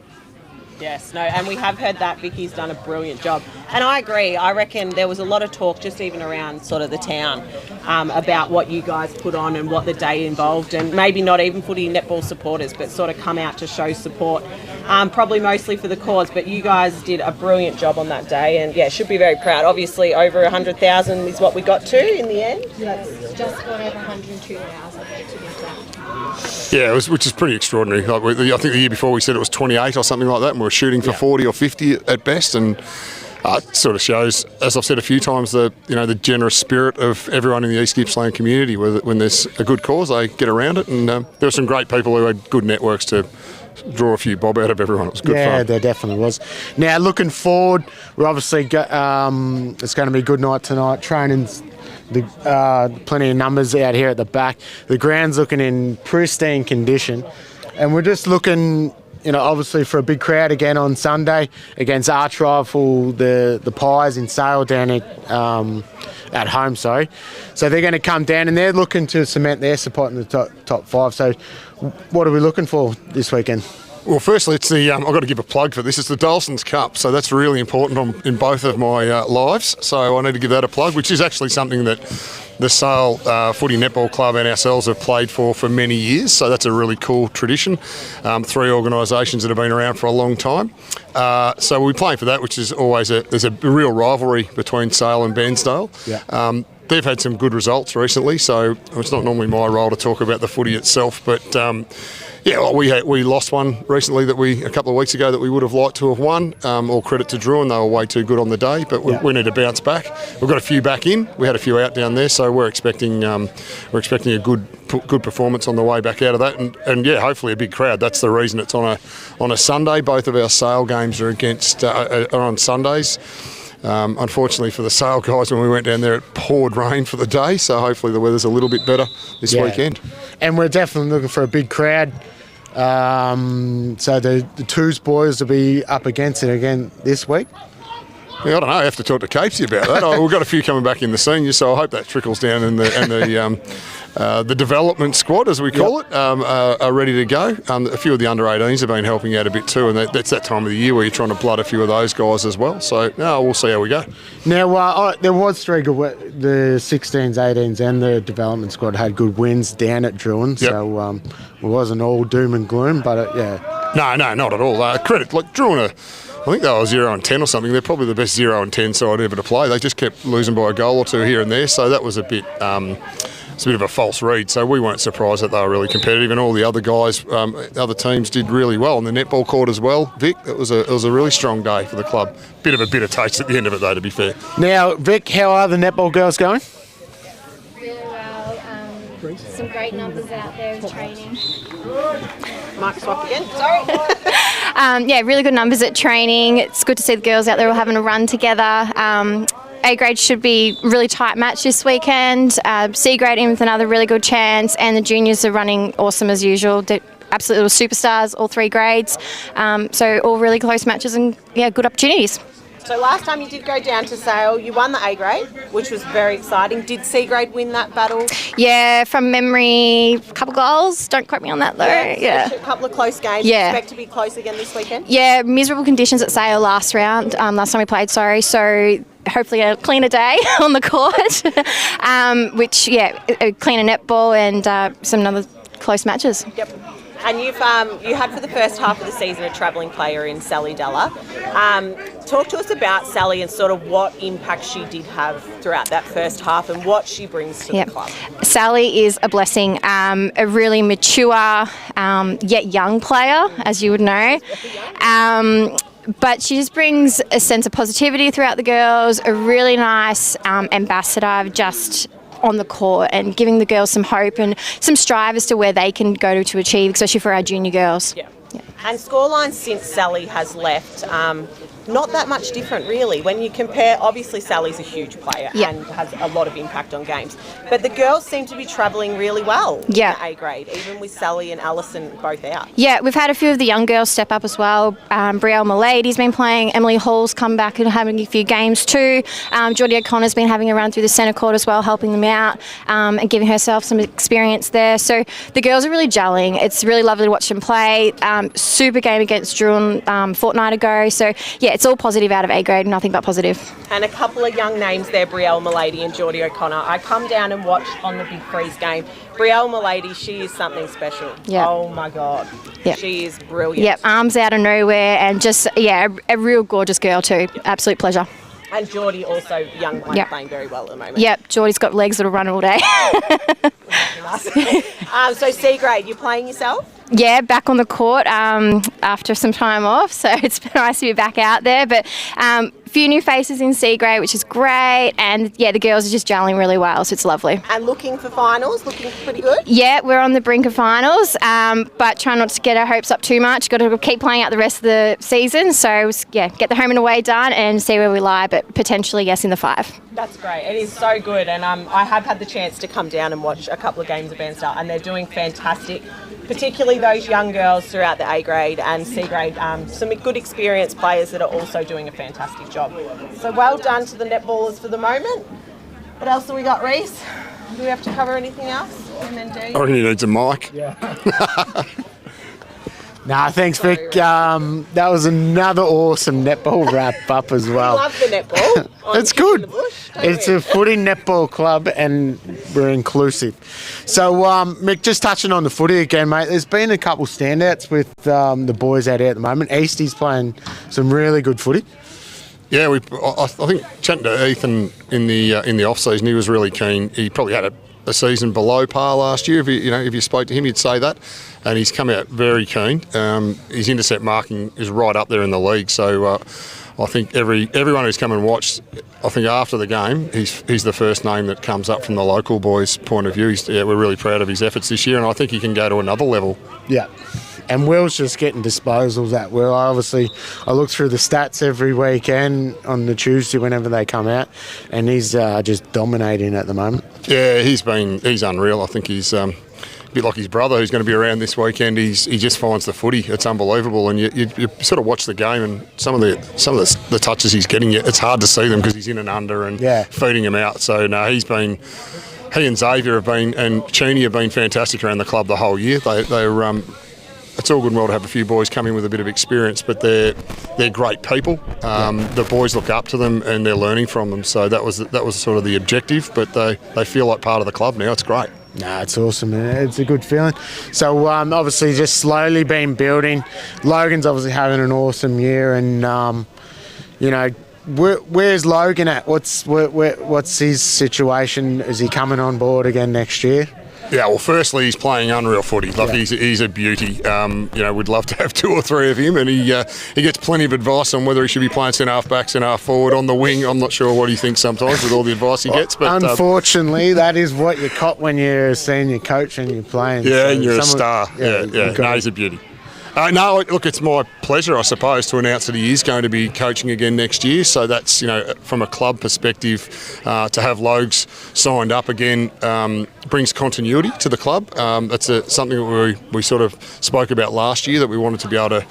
Yes, no, and we have heard that Vicky's done a brilliant job. And I agree. I reckon there was a lot of talk just even around sort of the town about what you guys put on and what the day involved, and maybe not even footy netball supporters, but sort of come out to show support, probably mostly for the cause. But you guys did a brilliant job on that day, and yeah, should be very proud. Obviously, over 100,000 is what we got to in the end. That's just gone over 102,000 to be exact. Yeah, which is pretty extraordinary. I think the year before we said it was 28 or something like that, and we were shooting for 40 or 50 at best, and it sort of shows, as I've said a few times, the generous spirit of everyone in the East Gippsland community. When there's a good cause, they get around it, and there were some great people who had good networks to draw a few bob out of everyone. It was good fun. Yeah, there definitely was. Now, looking forward, we're obviously it's going to be a good night tonight. Training's plenty of numbers out here at the back. The ground's looking in pristine condition, and we're just looking, obviously for a big crowd again on Sunday against Arch Rifle, the Pies in Sale down at home. Sorry, so they're going to come down and they're looking to cement their spot in the top five. So, what are we looking for this weekend? Well, firstly, it's I've got to give a plug for this. It's the Dulcens Cup, so that's really important in both of my lives. So I need to give that a plug, which is actually something that the Sale Footy Netball Club and ourselves have played for many years. So that's a really cool tradition. 3 organisations that have been around for a long time. So we'll be playing for that, which is always there's a real rivalry between Sale and Bairnsdale. Yeah. They've had some good results recently, so it's not normally my role to talk about the footy itself, but we lost one recently a couple of weeks ago that we would have liked to have won. All credit to Drew, and they were way too good on the day, but we need to bounce back. We've got a few back in. We had a few out down there, so we're expecting a good performance on the way back out of that, and hopefully a big crowd. That's the reason it's on a Sunday. Both of our Sale games are are on Sundays. Unfortunately for the Sale guys, when we went down there, it poured rain for the day, so hopefully the weather's a little bit better this weekend. And we're definitely looking for a big crowd. So the Twos boys will be up against it again this week. Yeah, I don't know. I have to talk to Capesy about that. We've got a few coming back in the seniors, so I hope that trickles down in the development squad, as we call it, are ready to go. A few of the under-18s have been helping out a bit too, and that's that time of the year where you're trying to blood a few of those guys as well. So we'll see how we go. Now, there was 3 good. The 16s, 18s, and the development squad had good wins down at Druin, so it wasn't all doom and gloom. But no, not at all. Credit, like Druin think they were 0-10 or something. They're probably the best 0-10 side ever to play. They just kept losing by a goal or two here and there, so that was a bit. It's a bit of a false read, so we weren't surprised that they were really competitive, and all the other guys, other teams did really well. On the netball court as well, Vic, it was a really strong day for the club. Bit of a bitter taste at the end of it, though, to be fair. Now, Vic, how are the netball girls going? Really well. Some great numbers out there with training. Mic swap again. Sorry. Yeah, really good numbers at training. It's good to see the girls out there all having a run together. A grade should be really tight match this weekend. C grade in with another really good chance, and the juniors are running awesome as usual. They're absolute little superstars, all 3 grades. So all really close matches and good opportunities. So last time you did go down to Sale, you won the A grade, which was very exciting. Did C grade win that battle? Yeah, from memory, a couple goals. Don't quote me on that though. Yeah. A couple of close games. Yeah. Expect to be close again this weekend? Yeah, miserable conditions at Sale last round. Last time we played, sorry. So hopefully a cleaner day on the court, a cleaner netball and some other close matches. Yep. And you had for the first half of the season a travelling player in Sally Della. Talk to us about Sally and sort of what impact she did have throughout that first half and what she brings to the club. Sally is a blessing, a really mature yet young player, as you would know. But she just brings a sense of positivity throughout the girls, a really nice ambassador just on the court and giving the girls some hope and some strive as to where they can go to achieve, especially for our junior girls. Yeah. And scoreline since Sally has left, not that much different really. When you compare, obviously Sally's a huge player and has a lot of impact on games, but the girls seem to be travelling really well in the A grade, even with Sally and Alison both out. Yeah, we've had a few of the young girls step up as well. Brielle Milady's been playing, Emily Hall's come back and having a few games too. Geordie O'Connor's been having a run through the centre court as well, helping them out and giving herself some experience there. So the girls are really gelling. It's really lovely to watch them play. Super game against Druin fortnight ago. So it's all positive out of A grade, nothing but positive. And a couple of young names there, Brielle Milady and Geordie O'Connor. I come down and watch on the Big Freeze game. Brielle Milady, she is something special. Yep. Oh my God. Yep. She is brilliant. Yep, arms out of nowhere and just, a real gorgeous girl too. Absolute pleasure. And Geordie also young one, playing very well at the moment. Yep, Geordie's got legs that'll run all day. So C grade, you're playing yourself? Yeah, back on the court after some time off, so it's nice to be back out there. But a few new faces in C grade, which is great, and the girls are just gelling really well, so it's lovely. And looking for finals, looking pretty good? Yeah, we're on the brink of finals, but try not to get our hopes up too much. Got to keep playing out the rest of the season, so get the home and away done and see where we lie, but potentially yes in the 5. That's great. It is so good, and I have had the chance to come down and watch a couple of games of Bairnsdale, and they're doing fantastic, particularly those young girls throughout the A grade and C grade. Some good experienced players that are also doing a fantastic job. So well done to the netballers for the moment. What else have we got, Reese? Do we have to cover anything else? And then I reckon he needs a mic. Yeah. Nah, thanks, Vic. That was another awesome netball wrap up as well. I love the netball. It's good. It's a footy netball club and we're inclusive. So, Mick, just touching on the footy again, mate, there's been a couple standouts with the boys out here at the moment. Eastie's playing some really good footy. Yeah, I think chatting to Ethan in the off season, he was really keen. He probably had a season below par last year. If you spoke to him, he'd say that, and he's come out very keen. His intercept marking is right up there in the league. So I think everyone who's come and watched, I think after the game, he's the first name that comes up from the local boys' point of view. We're really proud of his efforts this year, and I think he can go to another level. Yeah. And Will's just getting disposals at Will. I look through the stats every weekend on the Tuesday whenever they come out, and he's just dominating at the moment. Yeah, he's unreal. I think he's a bit like his brother who's going to be around this weekend. He just finds the footy. It's unbelievable, and you sort of watch the game and some of the touches he's getting. It's hard to see them because he's in and under and feeding them out. So no, he and Xavier have been, and Cheney have been fantastic around the club the whole year. They're it's all good and well to have a few boys come in with a bit of experience, but they're great people. The boys look up to them and they're learning from them. So that was sort of the objective, but they feel like part of the club now. It's great. No, it's awesome, man. It's a good feeling. So obviously just slowly been building. Logan's obviously having an awesome year, and you know, where's Logan at? What's his situation? Is he coming on board again next year? Yeah, well, firstly, he's playing unreal footy. Like, he's a beauty. You know, we'd love to have 2 or 3 of him, and he gets plenty of advice on whether he should be playing centre half back, centre half forward, on the wing. I'm not sure what he thinks sometimes with all the advice he gets. But unfortunately, that is what you cop when you're a senior coach and you're playing. Yeah, so and you're a star. Yeah. No, he's a beauty. No, look, it's my pleasure, I suppose, to announce that he is going to be coaching again next year. So that's, you know, from a club perspective, to have Logs signed up again brings continuity to the club. That's something that we sort of spoke about last year, that we wanted to be able to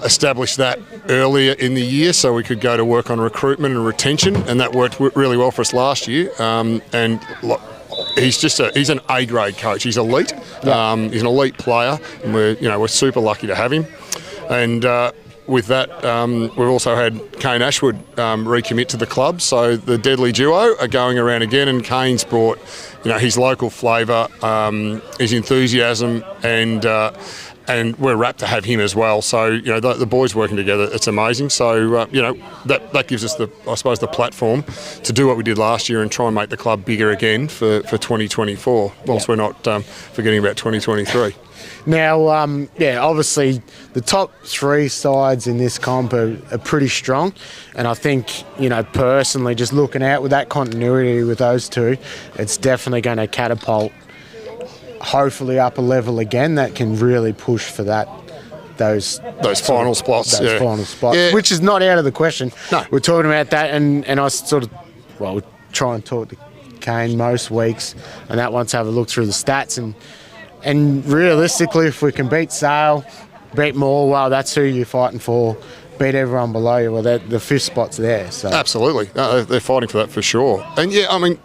establish that earlier in the year so we could go to work on recruitment and retention, and that worked really well for us last year. He's an A-grade coach. He's elite. He's an elite player, and we're super lucky to have him. And with that, we've also had Kane Ashwood recommit to the club. So the deadly duo are going around again, and Kane's brought, you know, his local flavour, his enthusiasm, and we're rapt to have him as well. So, you know, the boys working together, it's amazing. So, you know, that gives us the platform to do what we did last year and try and make the club bigger again for 2024, whilst we're not forgetting about 2023. Now, obviously the top 3 sides in this comp are pretty strong, and I think, you know, personally, just looking out with that continuity with those 2, it's definitely going to catapult hopefully up a level again that can really push for those final spots. Final spots, which is not out of the question. No. We're talking about that, and I sort of, we try and talk to Kane most weeks, and that wants to have a look through the stats, and realistically, if we can beat Sale, beat Morwell, that's who you're fighting for. Beat everyone below you. Well, the 5th spot's there. So absolutely, they're fighting for that for sure. And yeah, I mean,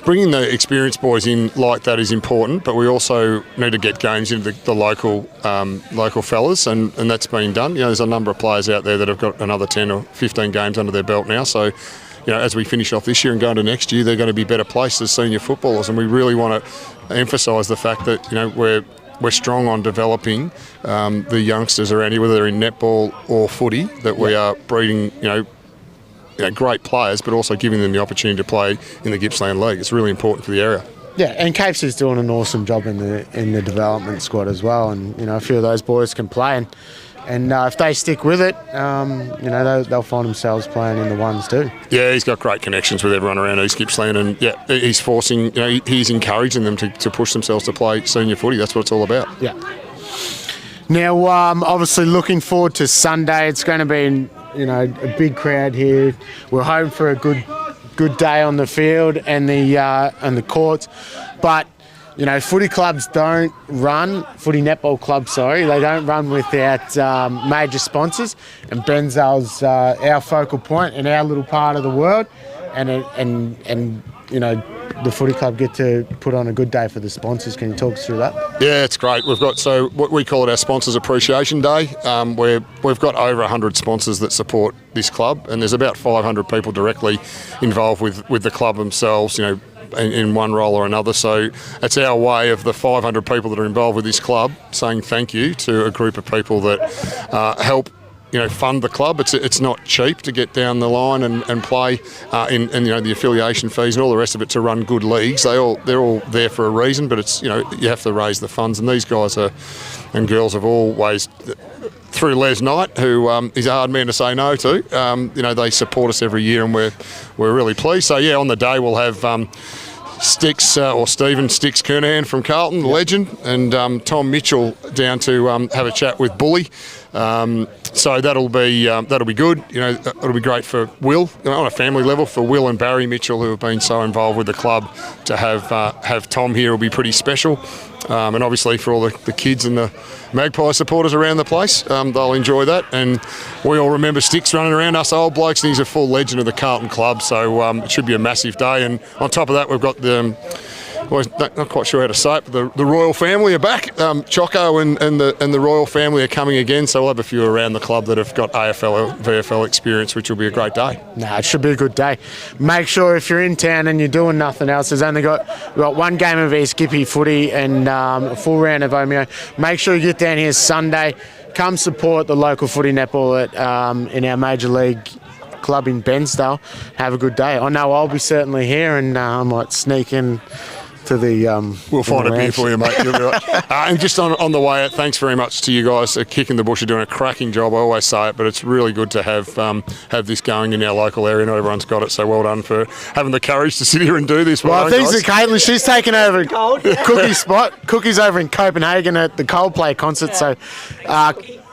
bringing the experienced boys in like that is important, but we also need to get games into the local fellas, and that's been done. You know, there's a number of players out there that have got another 10 or 15 games under their belt now. So, you know, as we finish off this year and go into next year, they're going to be better placed as senior footballers, and we really want to emphasise the fact that, you know, we're strong on developing the youngsters around here, whether they're in netball or footy, that we are breeding, you know, great players, but also giving them the opportunity to play in the Gippsland League. It's really important for the area. Yeah, and Capes is doing an awesome job in the development squad as well, and, you know, a few of those boys can play, and if they stick with it, you know, they'll find themselves playing in the ones too. Yeah, he's got great connections with everyone around East Gippsland, and he's forcing, you know, he's encouraging them to push themselves to play senior footy. That's what it's all about. Yeah. Now, obviously looking forward to Sunday. It's going to be, you know, a big crowd here. We're hoping for a good day on the field and the courts, but, you know, footy clubs don't run, footy netball clubs, sorry, they don't run without major sponsors, and Bairnsdale's our focal point in our little part of the world, and you know, the footy club get to put on a good day for the sponsors. Can you talk us through that? Yeah, it's great. We've got, so what we call it our Sponsors Appreciation Day, where we've got over 100 sponsors that support this club, and there's about 500 people directly involved with the club themselves, you know, in one role or another. So it's our way of the 500 people that are involved with this club saying thank you to a group of people that help, you know, fund the club. It's not cheap to get down the line and play, and you know, the affiliation fees and all the rest of it to run good leagues. They're all there for a reason, but it's, you know, you have to raise the funds, and these guys and girls have always, through Les Knight, who is a hard man to say no to, you know, they support us every year, and we're really pleased. So yeah, on the day we'll have Sticks or Stephen Sticks Kernahan from Carlton, the legend, and Tom Mitchell down to have a chat with Bully. So that'll be good. You know, it'll be great for Will, you know, on a family level, for Will and Barry Mitchell, who have been so involved with the club. To have Tom here will be pretty special, and obviously for all the kids and the Magpie supporters around the place, they'll enjoy that. And we all remember Sticks running around, us old blokes, and he's a full legend of the Carlton club. So it should be a massive day. And on top of that, we've got well, not quite sure how to say it, but the royal family are back. Choco and the royal family are coming again, so we'll have a few around the club that have got AFL or VFL experience, which will be a great day. No, it should be a good day. Make sure if you're in town and you're doing nothing else, we've got one game of East Skippy footy and a full round of Omeo. Make sure you get down here Sunday. Come support the local footy netball in our Major League club in Bairnsdale. Have a good day. I know I'll be certainly here, and I might sneak in to the... we'll find a beer for you, mate. You'll be right. And just on the way out, thanks very much to you guys. Kicking the Bush are doing a cracking job. I always say it, but it's really good to have this going in our local area. Not everyone's got it, so well done for having the courage to sit here and do this. Well, thanks to Caitlin. She's taken over Cookie's spot. Cookie's over in Copenhagen at the Coldplay concert, so...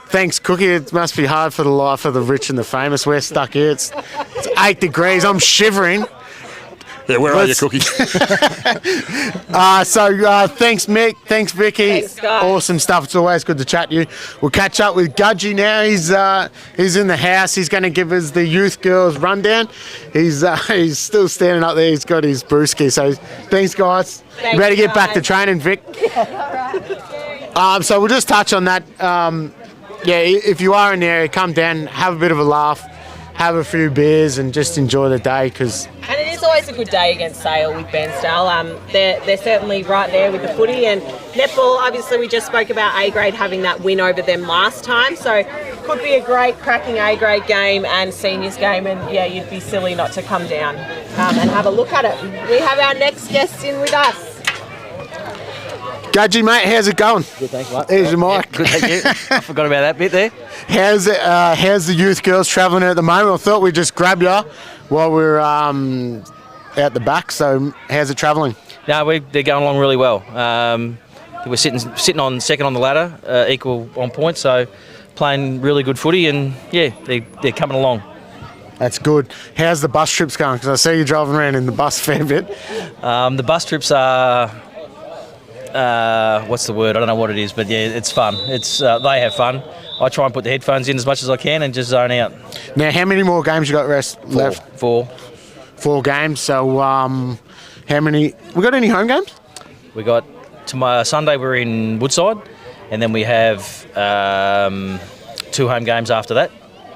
thanks, Cookie. It must be hard for the life of the rich and the famous. We're stuck here. It's 8 degrees. I'm shivering. Yeah, where are you, Cookie? Thanks, Mick. Thanks, Vicky. Thanks, guys. Awesome stuff. It's always good to chat to you. We'll catch up with Gudgie now. He's in the house. He's going to give us the youth girls rundown. He's still standing up there. He's got his brewski. So thanks, guys. Thanks, Ready to get back guys. to training, Vic. So we'll just touch on that. If you are in the area, come down, have a bit of a laugh, have a few beers and just enjoy the day because... And it is always a good day against Sale with Bairnsdale. They're certainly right there with the footy, and netball, obviously we just spoke about A-grade having that win over them last time, so could be a great cracking A-grade game and seniors game, and yeah, you'd be silly not to come down and have a look at it. We have our next guest in with us. Gudgie, mate, how's it going? Good, thanks, mate. Here's your mic. Good, thank you. I forgot about that bit there. How's the youth girls travelling at the moment? I thought we'd just grab you while we're out the back. So how's it travelling? No, they're going along really well. We're sitting on second on the ladder, equal on points. So playing really good footy, and yeah, they're coming along. That's good. How's the bus trips going? Because I see you driving around in the bus a fair bit. The bus trips are. What's the word? I don't know what it is, but yeah, it's fun. They have fun. I try and put the headphones in as much as I can and just zone out. Now, how many more games you got left? Four. 4 games. So, how many? We got any home games? We got tomorrow Sunday. We're in Woodside, and then we have 2 home games after that: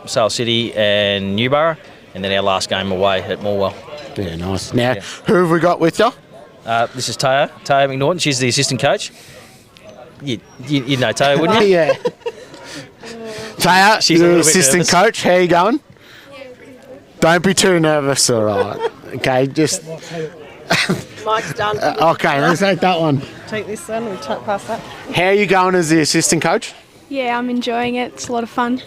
Sale City and Newborough, and then our last game away at Morwell. Yeah, nice. Now, who have we got with you? This is Taya McNaughton. She's the assistant coach. You know Taya, wouldn't you? Yeah. Taya, she's the assistant coach. How you going? Don't be too nervous, all right. Okay, just... Mike's done. Okay, let's take that one. Take this one, we'll chat past that. How are you going as the assistant coach? Yeah, I'm enjoying it. It's a lot of fun.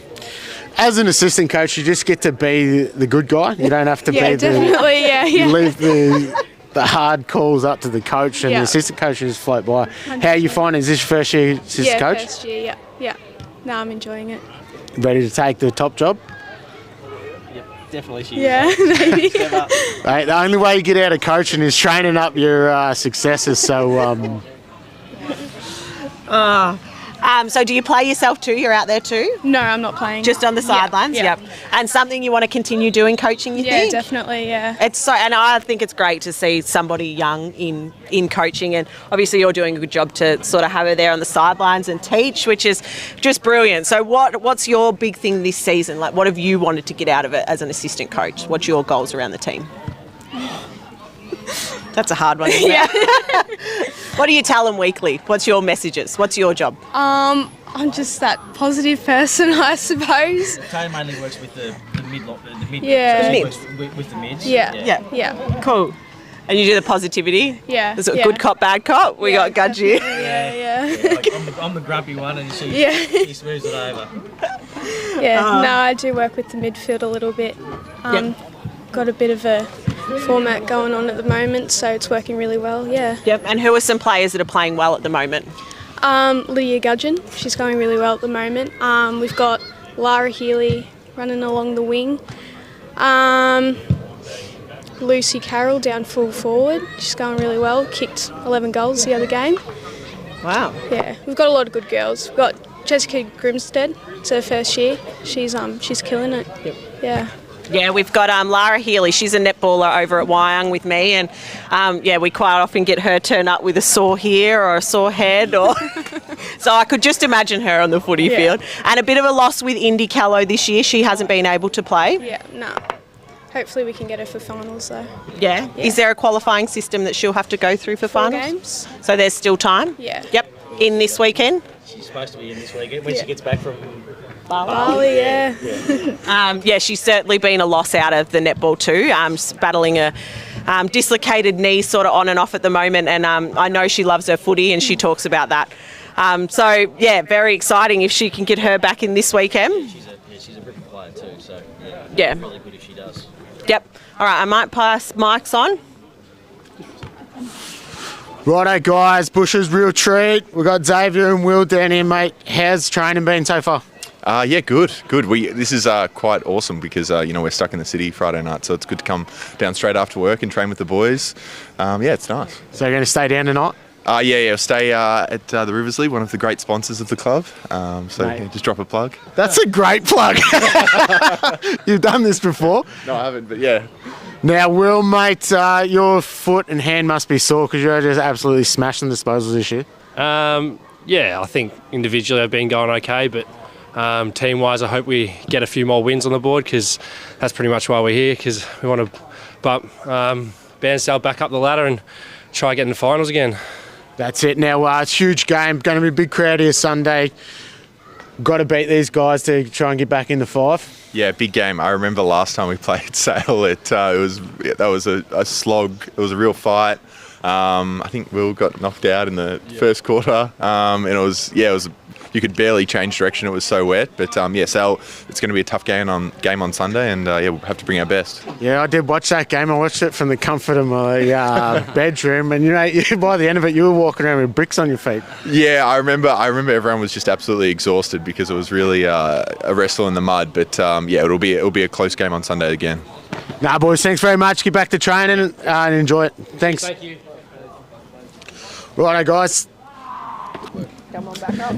As an assistant coach, you just get to be the good guy. You don't have to Yeah, be definitely, yeah. You leave the hard calls up to the coach, and the assistant coach just float by. How are you finding? Is this your first year assistant coach? Yeah, first year, yeah. No, I'm enjoying it. Ready to take the top job? Yep, definitely she is. Yeah, maybe. Mate, the only way you get out of coaching is training up your successors, so... So do you play yourself too? You're out there too? No, I'm not playing. Just on the sidelines? Yeah. Yep. And something you want to continue doing, coaching, you think? Yeah, definitely, yeah. It's so, and I think it's great to see somebody young in coaching, and obviously you're doing a good job to sort of have her there on the sidelines and teach, which is just brilliant. So what's your big thing this season? Like, what have you wanted to get out of it as an assistant coach? What's your goals around the team? That's a hard one, isn't it? What do you tell them weekly? What's your messages? What's your job? I'm just that positive person, I suppose. Taya mainly works with the mid. Yeah. So she Mid. works with the mids. Yeah. Cool. And you do the positivity? Yeah. Is it good cop, bad cop? We got Gudgie. Yeah. I'm the grumpy one, and she smooths it over. Yeah, no, I do work with the midfield a little bit. Got a bit of a format going on at the moment, so it's working really well, yeah. Yep. And who are some players that are playing well at the moment? Leah Gudgeon, she's going really well at the moment. We've got Lara Healy running along the wing. Lucy Carroll down full forward, she's going really well, kicked 11 goals the other game. Wow. Yeah, we've got a lot of good girls. We've got Jessica Grimstead, it's her first year. She's killing it. Yep. Yeah. Yeah, we've got Lara Healy. She's a netballer over at Wyong with me, and we quite often get her turn up with a sore ear or a sore head, or so I could just imagine her on the footy field. And a bit of a loss with Indy Callow this year. She hasn't been able to play. Yeah, no. Hopefully we can get her for finals though. Yeah. Is there a qualifying system that she'll have to go through for 4 finals? games. So there's still time? Yeah. Yep. In this weekend? She's supposed to be in this weekend when she gets back from Bali, yeah. She's certainly been a loss out of the netball too. Battling a dislocated knee sort of on and off at the moment, and I know she loves her footy and she talks about that. Very exciting if she can get her back in this weekend. She's a brilliant player too, so yeah. Really good if she does. Yep. All right, I might pass mics on. Righto, guys. Bush's real treat. We've got Xavier and Will down here, mate. How's training been so far? Good. This is quite awesome because we're stuck in the city Friday night, so it's good to come down straight after work and train with the boys. It's nice. So you're going to stay down tonight? Stay at the Riversley, one of the great sponsors of the club. Just drop a plug. That's a great plug. You've done this before? No, I haven't, but yeah. Now, Will, mate, your foot and hand must be sore because you're just absolutely smashing disposals this year. I think individually I've been going okay, but team-wise I hope we get a few more wins on the board because that's pretty much why we're here, because we want to bump Bairnsdale back up the ladder and try getting the finals again. That's it. Now, it's a huge game. Going to be a big crowd here Sunday. Got to beat these guys to try and get back into 5. Yeah, big game. I remember last time we played Sale, that was a slog. It was a real fight. I think Will got knocked out in the first quarter, and it was you could barely change direction. It was so wet. But Sale, it's going to be a tough game on Sunday, and we'll have to bring our best. Yeah, I did watch that game. I watched it from the comfort of my bedroom, and by the end of it, you were walking around with bricks on your feet. Yeah, I remember everyone was just absolutely exhausted because it was really a wrestle in the mud. But it'll be a close game on Sunday again. Nah, boys, thanks very much. Get back to training and enjoy it. Thanks. Thank you. Righto, guys. Come on back up.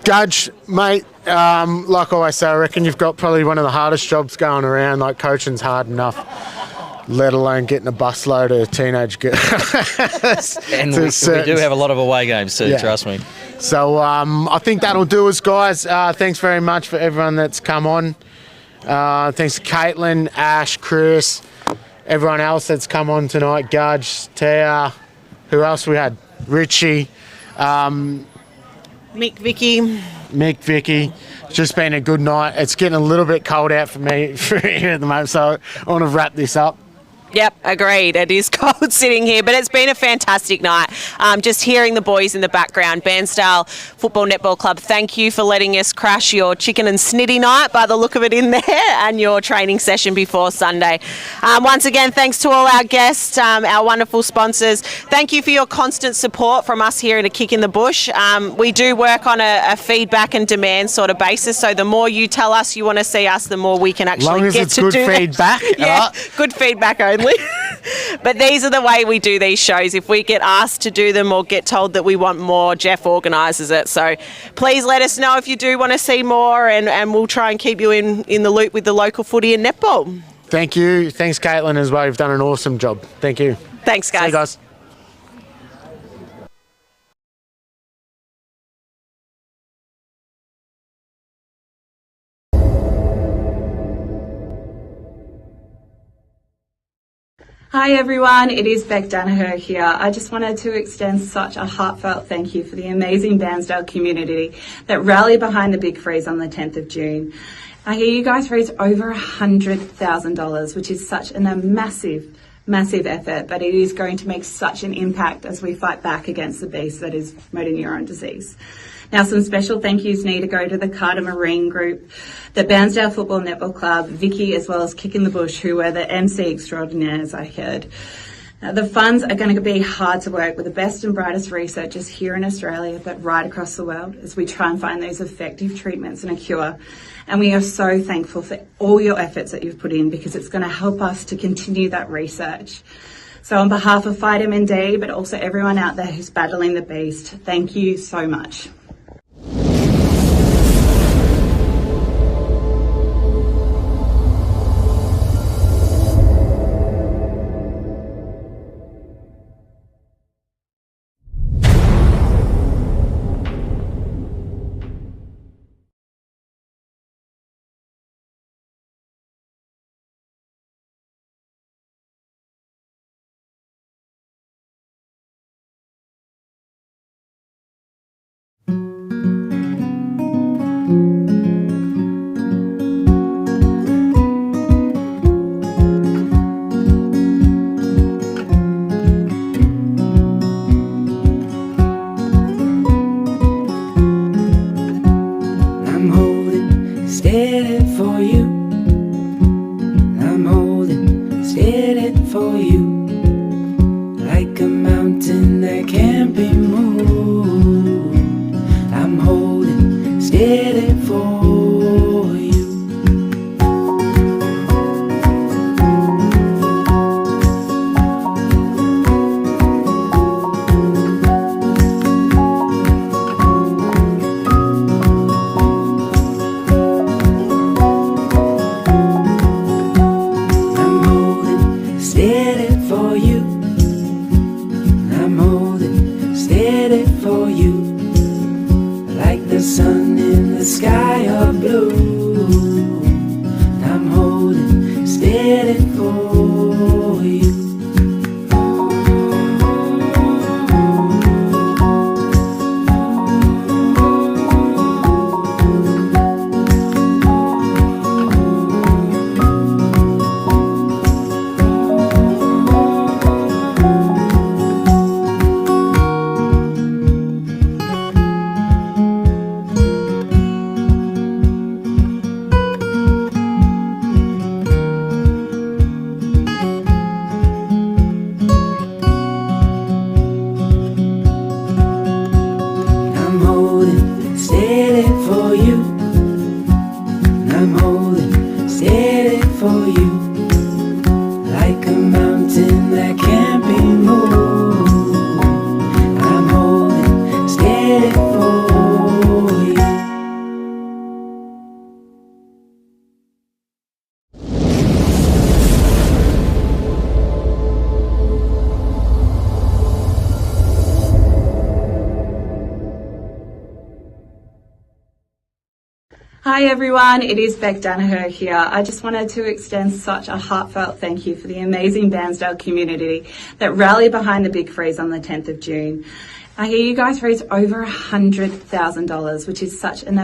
Judge, mate, like I always say, I reckon you've got probably one of the hardest jobs going around. Like, coaching's hard enough, let alone getting a busload of teenage girls. And we do have a lot of away games too, trust me. So I think that'll do us, guys. Thanks very much for everyone that's come on. Thanks to Caitlin, Ash, Chris, everyone else that's come on tonight. Gudge, Tia, who else we had? Richie. Mick, Vicky. It's just been a good night. It's getting a little bit cold out for me here at the moment, so I want to wrap this up. Yep, agreed. It is cold sitting here, but it's been a fantastic night. Just hearing the boys in the background. Bairnsdale Football Netball Club, thank you for letting us crash your chicken and snitty night by the look of it in there, and your training session before Sunday. Once again, thanks to all our guests, our wonderful sponsors. Thank you for your constant support from us here at A Kick in the Bush. We do work on a feedback and demand sort of basis, so the more you tell us you want to see us, the more we can actually get to do that. As long as it's good feedback. Yeah, good feedback only. But these are the way we do these shows. If we get asked to do them or get told that we want more, Jeff organises it. So please let us know if you do want to see more, and we'll try and keep you in the loop with the local footy and netball. Thank you. Thanks, Caitlin, as well. You've done an awesome job. Thank you. Thanks, guys. See you guys. Hi everyone, it is Beck Danaher here. I just wanted to extend such a heartfelt thank you for the amazing Bairnsdale community that rallied behind the big freeze on the 10th of June. I hear you guys raised over $100,000, which is such a massive effort, but it is going to make such an impact as we fight back against the beast that is motor neuron disease. Now, some special thank yous need to go to the Carter Marine Group, the Bairnsdale Football Netball Club, Vicky, as well as Kick in the Bush, who were the MC extraordinaires, I heard. Now, the funds are going to be hard to work with the best and brightest researchers here in Australia, but right across the world, as we try and find those effective treatments and a cure. And we are so thankful for all your efforts that you've put in, because it's going to help us to continue that research. So on behalf of Fight MND, but also everyone out there who's battling the beast, thank you so much. for you. I'm holding steady for you, like a mountain that can't be moved. I'm holding steady for you. Steady for you. I'm holding steady for you, like the sun in the sky of blue. I'm holding steady for you. Steady for you. I'm holding steady for you, like a mountain that can't be moved. I'm holding steady for you. Hi everyone, it is Beck Danaher here. I just wanted to extend such a heartfelt thank you for the amazing Bairnsdale community that rallied behind the big freeze on the 10th of June. I hear you guys raised over $100,000, which is such an